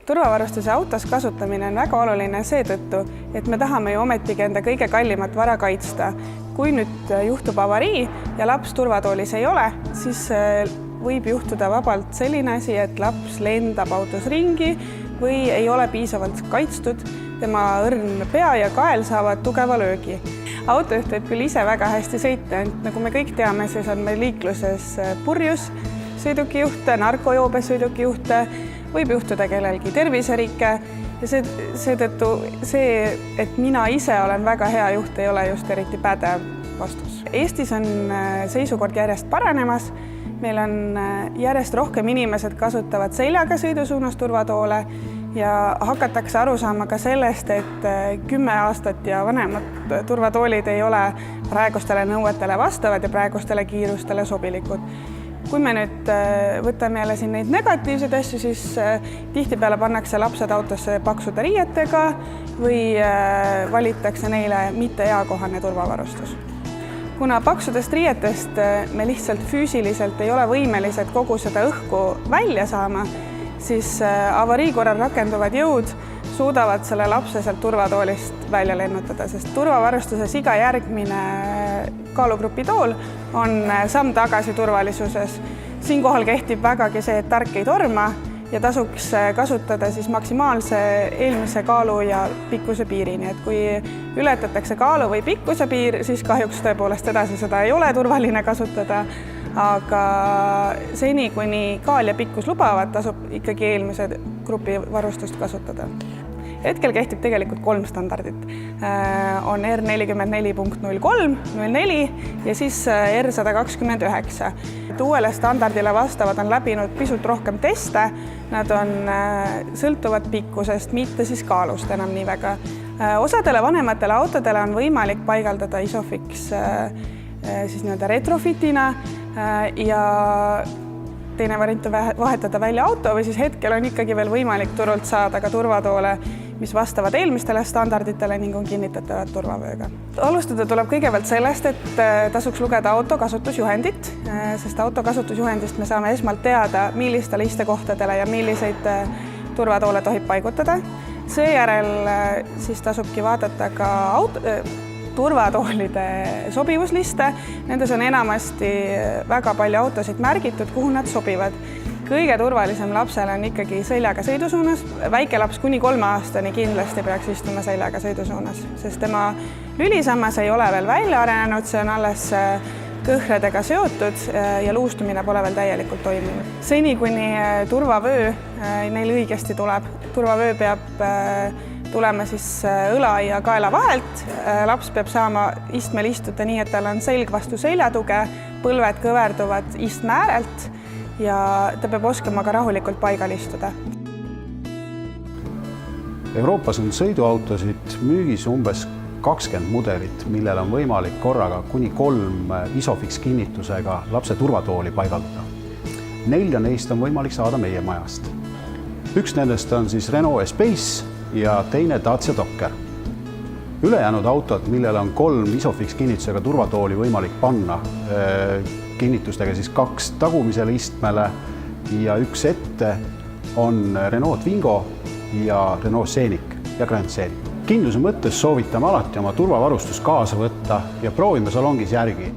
Turvavarustuse autos kasutamine on väga oluline seetõttu, et me tahame ju ometigi enda kõige kallimat vara kaitsta. Kui nüüd juhtub avarii ja laps turvatoolis ei ole, siis võib juhtuda vabalt selline asi, et laps lendab autos ringi või ei ole piisavalt kaitstud. Tema õrn pea ja kael saavad tugeva löögi. Autojuht võib küll ise väga hästi sõita, ent nagu me kõik teame, siis on meil liikluses purjus sõidukijuhte, narkojoobes sõidukijuhte, võib juhtuda kellelgi terviserike ja seetõttu see, et mina ise olen väga hea juht, ei ole just eriti pädev vastus. Eestis on seisukord järjest paranemas. Meil on järjest rohkem inimesed kasutavad seljaga sõidusuunas turvatoole ja hakatakse aru saama ka sellest, et 10 aastat ja vanemad turvatoolid ei ole praegustele nõuetele vastavad ja praegustele kiirustele sobilikud. Kui me nüüd võtame jälle siin neid negatiivseid asju, siis tihtipeale pannakse lapsed autosse paksude riietega või valitakse neile mitte eakohane turvavarustus. Kuna paksudest riietest me lihtsalt füüsiliselt ei ole võimelised kogu seda õhku välja saama, siis avarii korral rakenduvad jõud suudavad selle lapse sealt turvatoolist välja lennutada, sest turvavarustuses iga järgmine kaalugrupi tool on samm tagasi turvalisuses. Siinkohal kehtib vägagi see, et tark ei torma ja tasuks kasutada siis maksimaalse eelmise kaalu ja pikkuse piirini. Et kui ületatakse kaalu või pikkuse piir, siis kahjuks tõepoolest edasi seda ei ole turvaline kasutada, aga seni, kuni kaal ja pikkus lubavad, tasub ikkagi eelmise grupi varustust kasutada. Hetkel kehtib tegelikult 3 standardit. On R44.03, 04 ja siis R129. Uuele standardile vastavad on läbinud pisut rohkem teste. Nad on sõltuvad pikkusest, mitte siis kaalust enam nii väga. Osadele vanematele autodele on võimalik paigaldada Isofix siis retrofitina ja teine variant on vahetada välja auto või siis hetkel on ikkagi veel võimalik turult saada ka turvatoole, mis vastavad eelmistele standarditele ning on kinnitatavad turvavööga. Alustada tuleb kõigepealt sellest, et tasuks lugeda auto kasutusjuhendit, sest auto kasutusjuhendist me saame esmalt teada, millistele istekohtadele ja milliseid turvatoole tohib paigutada. Seejärel siis tasubki vaadata ka turvatoolide sobivusliste. Nendes on enamasti väga palju autosid märgitud, kuhu nad sobivad. Kõige turvalisem lapsele on ikkagi seljaga sõidusuunas. Väike laps kuni 3 aastani kindlasti peaks istuma seljaga sõidusuunas, sest tema lülisammas ei ole veel välja arenenud, see on alles kõhredega seotud ja luustumine pole veel täielikult toimunud. Seni, kuni turvavöö neil õigesti tuleb, turvavöö peab tulema siis õla ja kaela vahelt. Laps peab saama istmel istuda nii, et tal on selg vastu seljatuge, põlved kõverduvad istme äärelt ja ta peab oskama ka rahulikult paigal istuda. Euroopas on sõiduautosid müügis umbes 20 mudelit, millel on võimalik korraga kuni 3 Isofix kinnitusega lapse turvatooli paigaldada. 4 neist on võimalik saada meie majast. Üks nendest on siis Renault Espace ja teine Dacia Docker. Ülejäänud autod, millel on 3 Isofix kinnitusega turvatooli võimalik panna, kinnitustega siis 2 tagumisele istmele ja 1 ette, on Renault Twingo ja Renault Scenic ja Grand Scenic. Kindluse mõttes soovitame alati oma turvavarustus kaasa võtta ja proovime salongis järgi.